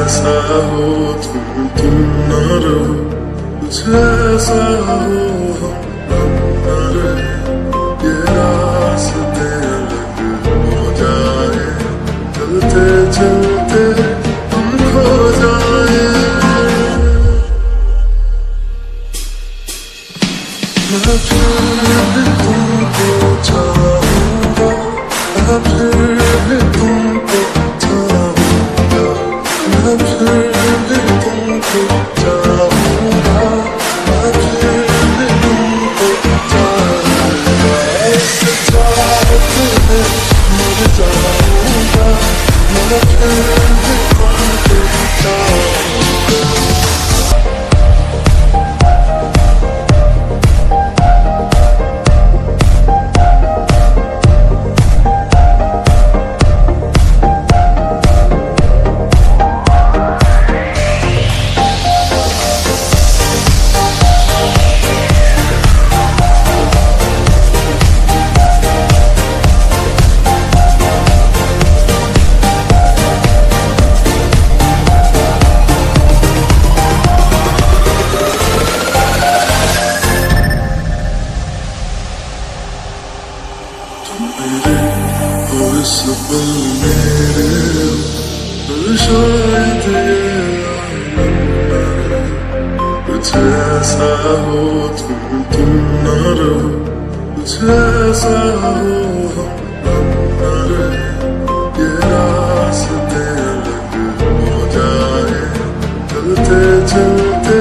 ऐसा हो तुम न रहो, कुछ ऐसा हो हम न रहे, ये रास्ते अलग हो जाए, चलते चलते हम खो जाए। मैं फिर भी तुमको चाहूंगा, मैं फिर भी तुमको चाहूंगा, मैं फिर भी तुमको चाहूंगा, मैं फिर भी तुमको चाहूंगा। ऐसे चाहते हैं मर जाऊंगा, मैं फिर भी तुमको चाहूंगा। शायद ये कुछ ऐसा हो तुम न रहो, कुछ ऐसा हो हम न रहे, ये रास्ते अलग हो जाए, चलते चलते